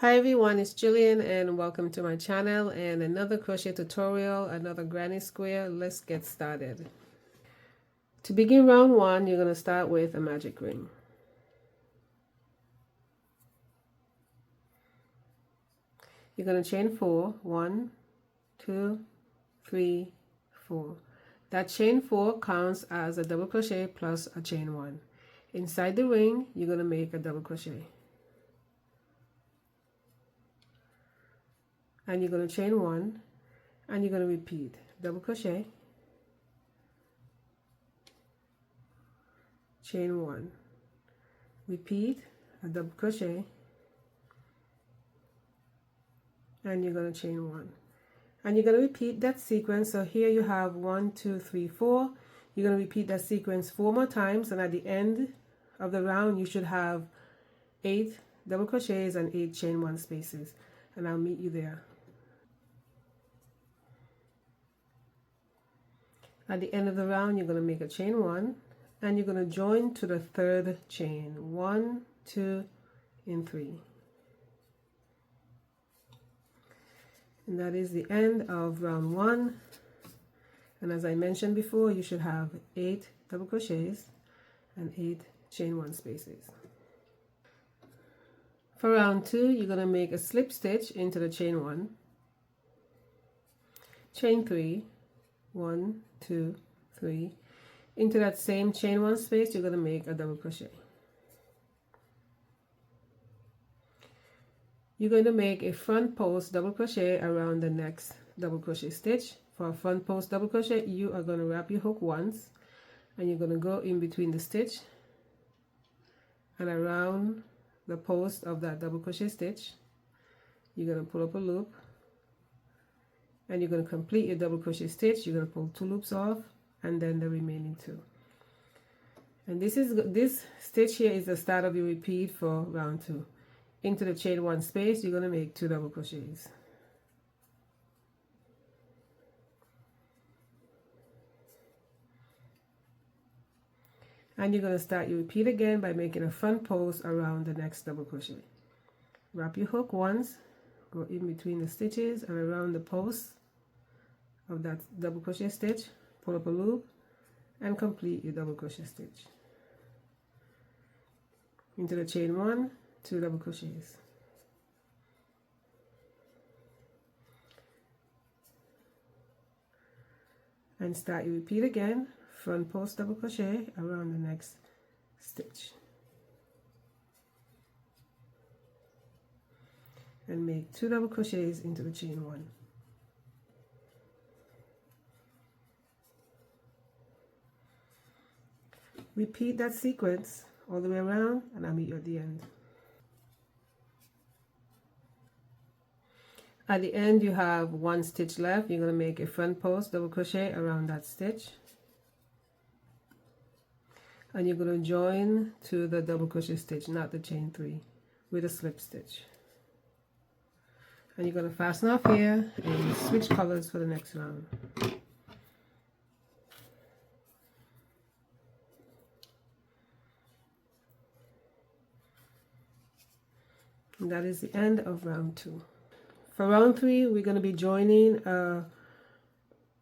Hi everyone, it's Gillian and welcome to my channel and another crochet tutorial, another granny square. Let's get started. To begin round one, you're going to start with a magic ring. You're going to chain 4, 1, 2, 3, 4. That chain 4 counts as a double crochet plus a chain 1. Inside the ring, you're going to make a double crochet. And you're going to chain 1 and you're going to repeat double crochet, chain 1, repeat a double crochet, and you're going to chain 1, and you're going to repeat that sequence. So here you have 1, 2, 3, 4. You're going to repeat that sequence 4 more times, and at the end of the round you should have 8 double crochets and 8 chain 1 spaces, and I'll meet you there. At the end of the round, you're going to make a chain 1 and you're going to join to the third chain, 1, 2, and 3. And that is the end of round 1. And as I mentioned before, you should have 8 double crochets and 8 chain 1 spaces. For round 2, you're going to make a slip stitch into the chain 1, chain 3, 1, 2, 3. Into that same chain 1 space, you're going to make a double crochet. You're going to make a front post double crochet around the next double crochet stitch. For a front post double crochet, you are going to wrap your hook once and you're going to go in between the stitch and around the post of that double crochet stitch. You're going to pull up a loop and you're going to complete your double crochet stitch. You're going to pull 2 loops off and then the remaining 2. And this stitch here is the start of your repeat for round 2. Into the chain 1 space, you're going to make 2 double crochets. And you're going to start your repeat again by making a front post around the next double crochet. Wrap your hook once, go in between the stitches and around the post of that double crochet stitch, pull up a loop and complete your double crochet stitch. Into the chain 1, 2 double crochets. And start your repeat again, front post double crochet around the next stitch. And make 2 double crochets into the chain 1. Repeat that sequence all the way around and I'll meet you at the end. At the end you have 1 stitch left. You're going to make a front post double crochet around that stitch. And you're going to join to the double crochet stitch, not the chain 3, with a slip stitch. And you're going to fasten off here and switch colors for the next round. And that is the end of round 2. For round 3, we're going to be joining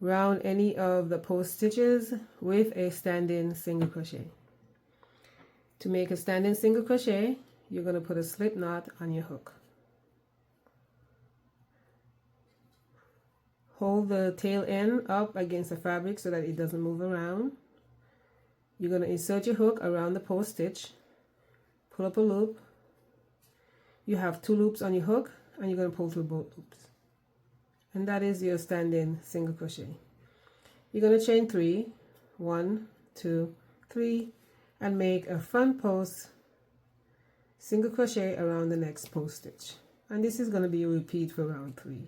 around any of the post stitches with a standing single crochet. To make a standing single crochet, you're going to put a slip knot on your hook. Hold the tail end up against the fabric so that it doesn't move around. You're going to insert your hook around the post stitch, pull up a loop. You have 2 loops on your hook and you're going to pull through both loops. And that is your standing single crochet. You're going to chain 3, 1, 2, 3, and make a front post single crochet around the next post stitch. And this is going to be a repeat for round 3.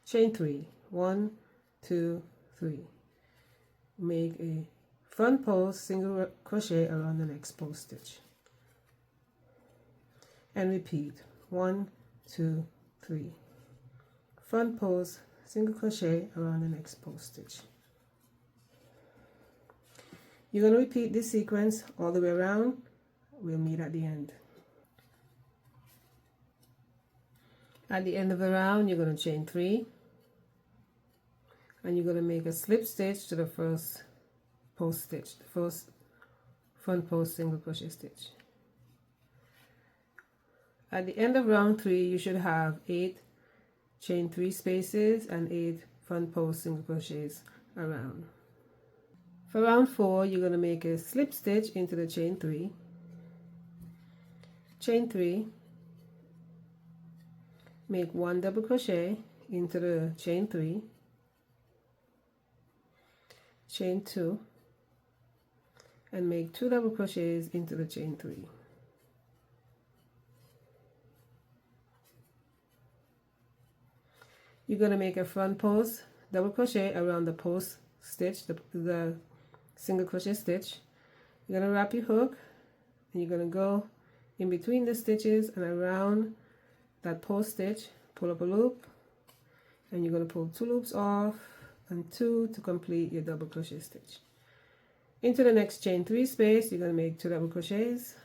Chain 3, 1, 2, 3. Make a front post single crochet around the next post stitch. And repeat 1, 2, 3. Front post single crochet around the next post stitch. You're going to repeat this sequence all the way around. We'll meet at the end. At the end of the round, you're going to chain 3, and you're going to make a slip stitch to the first post stitch, the first front post single crochet stitch. At the end of round 3, you should have 8 chain 3 spaces and 8 front post single crochets around. For round 4, you're going to make a slip stitch into the chain 3, chain 3, make 1 double crochet into the chain 3, chain 2, and make 2 double crochets into the chain 3. You're going to make a front post double crochet around the post stitch, the single crochet stitch. You're going to wrap your hook, and you're going to go in between the stitches and around that post stitch, pull up a loop, and you're going to pull 2 loops off and 2 to complete your double crochet stitch. Into the next chain 3 space, you're going to make 2 double crochets,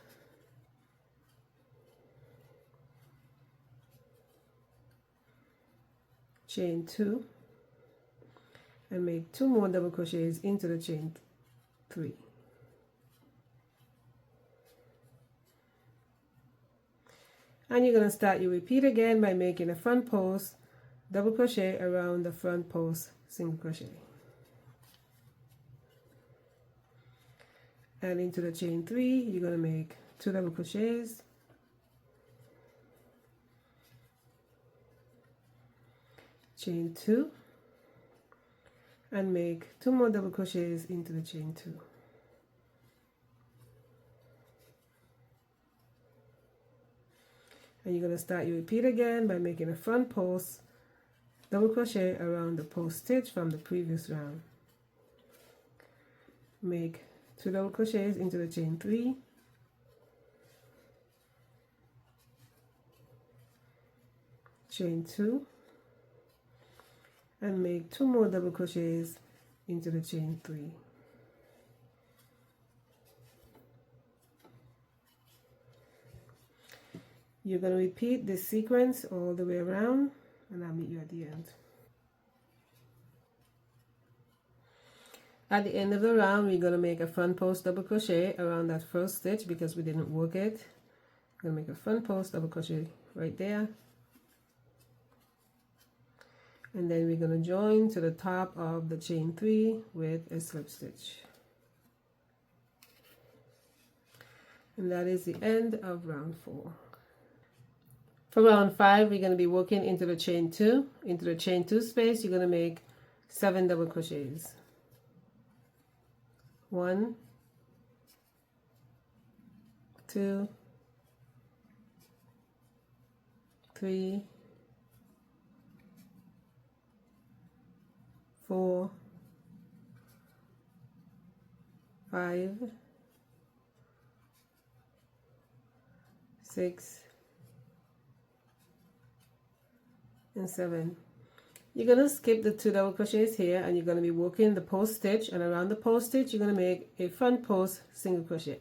chain 2, and make 2 more double crochets into the chain 3. And you're going to start your repeat again by making a front post double crochet around the front post single crochet, and into the chain 3 you're going to make 2 double crochets, chain 2, and make 2 more double crochets into the chain 2. And you're going to start your repeat again by making a front post double crochet around the post stitch from the previous round. Make 2 double crochets into the chain 3, chain 2, and make 2 more double crochets into the chain 3. You're going to repeat this sequence all the way around, and I'll meet you at the end. At the end of the round, we're going to make a front post double crochet around that first stitch because we didn't work it. We're going to make a front post double crochet right there, and then we're going to join to the top of the chain 3 with a slip stitch. And that is the end of round 4. For round 5, we're going to be working into the chain 2. Into the chain 2 space, you're going to make 7 double crochets. 1, 2, 3, 4, 5, 6, and 7. You're going to skip the 2 double crochets here, and you're going to be working the post stitch, and around the post stitch you're going to make a front post single crochet.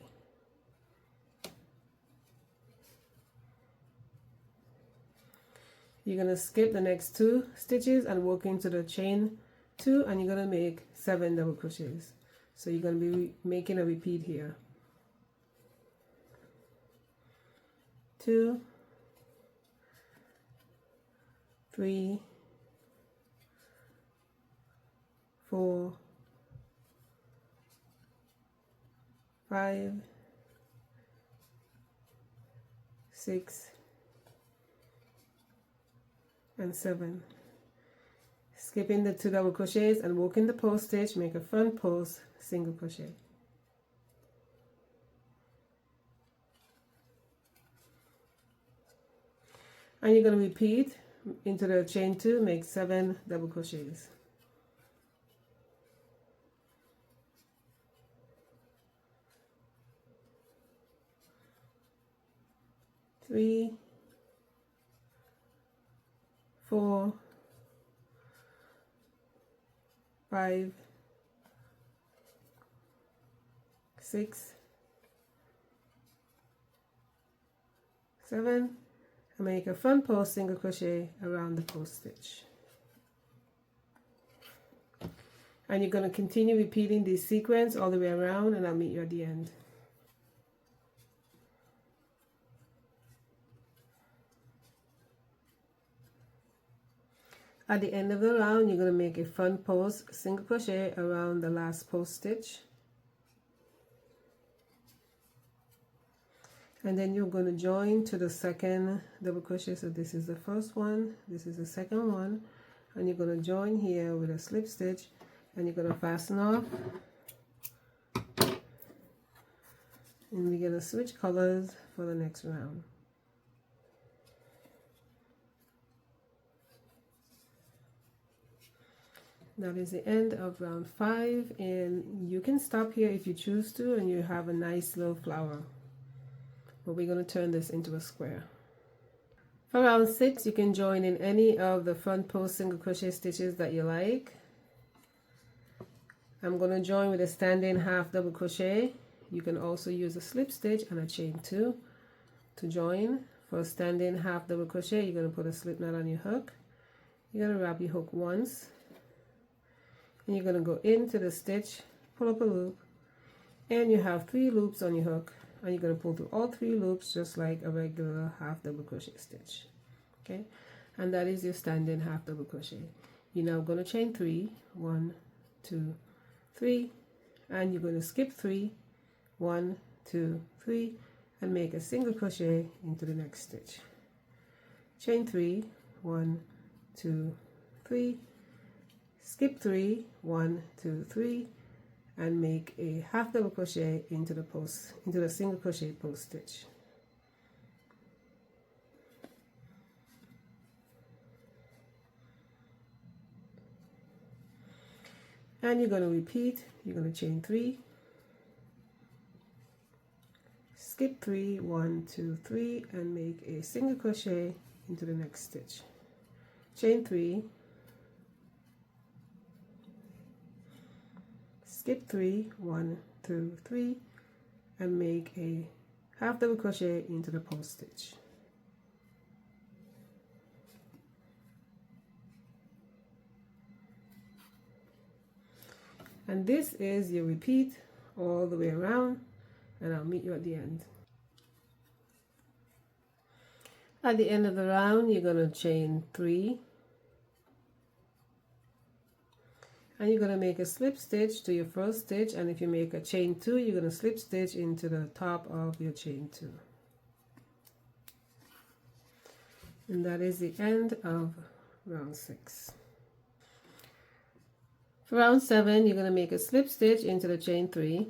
You're going to skip the next 2 stitches and work into the chain 2, and you're going to make 7 double crochets. So you're going to be making a repeat here. 2, 3, 4, 5, 6, and 7. Skipping the 2 double crochets and working the post stitch, make a front post single crochet. And you're going to repeat into the chain 2, make 7 double crochets. 3, 4, 5, 6, 7, and make a front post single crochet around the post stitch. And you're going to continue repeating this sequence all the way around, and I'll meet you at the end. At the end of the round, you're going to make a front post single crochet around the last post stitch. And then you're going to join to the second double crochet. So this is the first one, this is the second one, and you're going to join here with a slip stitch, and you're going to fasten off. And we're going to switch colors for the next round. That is the end of round 5, and you can stop here if you choose to, and you have a nice little flower. But we're going to turn this into a square. For round 6, you can join in any of the front post single crochet stitches that you like. I'm going to join with a standing half double crochet. You can also use a slip stitch and a chain 2 to join. For a standing half double crochet, you're going to put a slip knot on your hook. You're going to wrap your hook once, and you're going to go into the stitch, pull up a loop, and you have 3 loops on your hook, and you're going to pull through all 3 loops just like a regular half double crochet stitch. Okay, and that is your standing half double crochet. You're now going to chain 3, 1, 2, 3, and you're going to skip 3, 1, 2, 3, and make a single crochet into the next stitch. Chain 3, 1, 2, 3, skip 3, 1, 2, 3, and make a half double crochet into the single crochet post stitch. And you're going to repeat. You're going to chain 3, skip 3, 1, 2, 3, and make a single crochet into the next stitch. Chain 3, skip 3, 1, 2, 3, and make a half double crochet into the post stitch. And this is your repeat all the way around, and I'll meet you at the end. At the end of the round, you're going to chain 3, and you're going to make a slip stitch to your first stitch, and if you make a chain 2, you're going to slip stitch into the top of your chain 2. And that is the end of round 6. For round 7, you're going to make a slip stitch into the chain 3,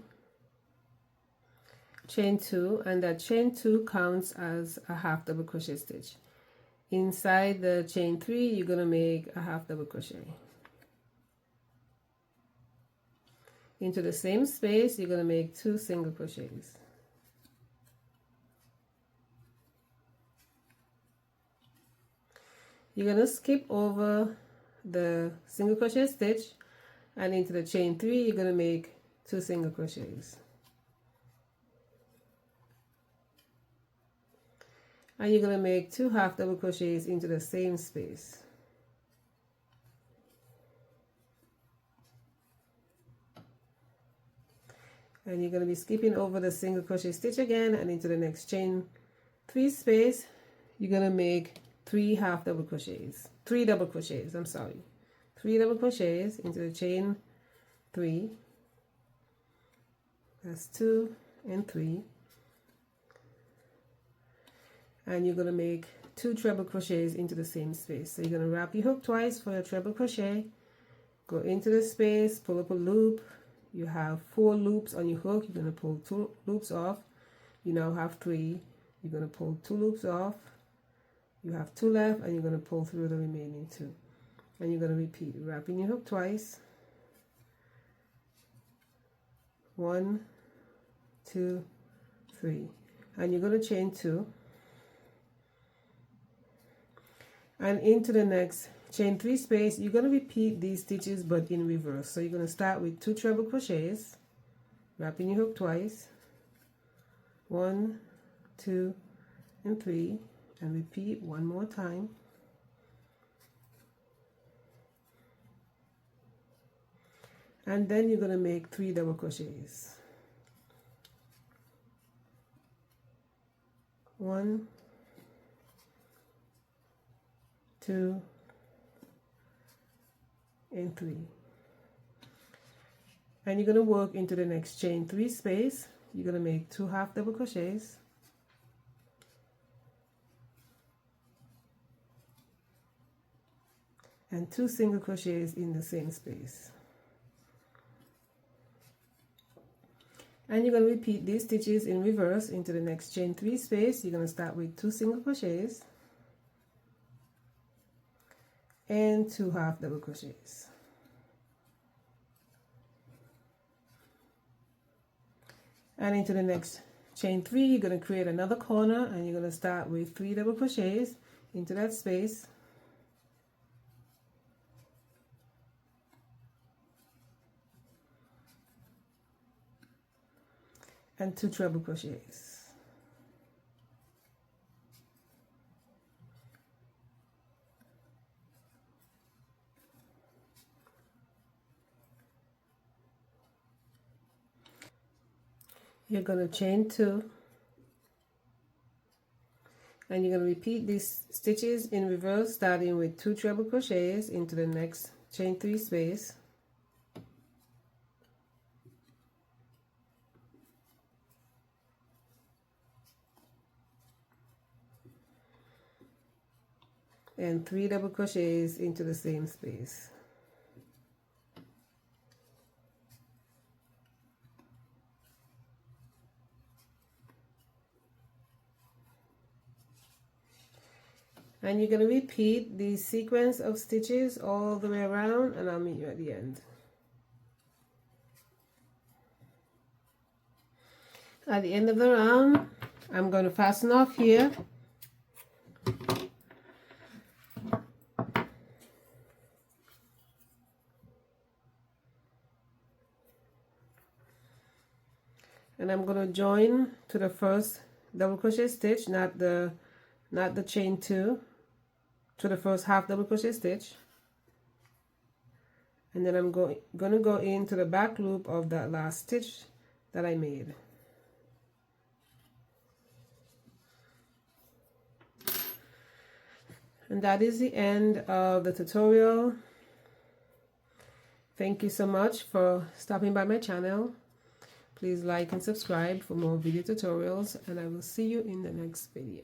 chain 2, and that chain 2 counts as a half double crochet stitch. Inside the chain 3, you're going to make a half double crochet. Into the same space, you're going to make 2 single crochets. You're going to skip over the single crochet stitch, and into the chain 3, you're going to make 2 single crochets. And you're going to make 2 half double crochets into the same space. And you're going to be skipping over the single crochet stitch again, and into the next chain 3 space, you're going to make 3 half double crochets, 3 double crochets, I'm sorry. 3 double crochets into the chain 3, that's 2 and 3, and you're going to make 2 treble crochets into the same space. So you're going to wrap your hook twice for your treble crochet, go into the space, pull up a loop. You have 4 loops on your hook. You're going to pull 2 loops off. You now have 3. You're going to pull 2 loops off. You have 2 left, and you're going to pull through the remaining 2. And you're going to repeat, wrapping your hook twice. 1, 2, 3. And you're going to chain 2. And into the next chain 3 space, you're going to repeat these stitches but in reverse. So you're going to start with 2 treble crochets, wrapping your hook twice. 1, 2, and 3. and repeat one more time. And then you're going to make 3 double crochets. 1, 2, and 3. And you're going to work into the next chain 3 space. You're going to make 2 half double crochets, and 2 single crochets in the same space. And you're going to repeat these stitches in reverse into the next chain 3 space. You're going to start with 2 single crochets and 2 half double crochets. And into the next chain 3, you're going to create another corner, and you're going to start with 3 double crochets into that space. And 2 treble crochets. You're going to chain 2, and you're going to repeat these stitches in reverse, starting with 2 treble crochets into the next chain 3 space. And 3 double crochets into the same space. And you're going to repeat the sequence of stitches all the way around, and I'll meet you at the end. At the end of the round, I'm going to fasten off here. And I'm going to join to the first double crochet stitch, not the chain 2, to the first half double crochet stitch, and then I'm going to go into the back loop of that last stitch that I made. And that is the end of the tutorial. Thank you so much for stopping by my channel. Please like and subscribe for more video tutorials, and I will see you in the next video.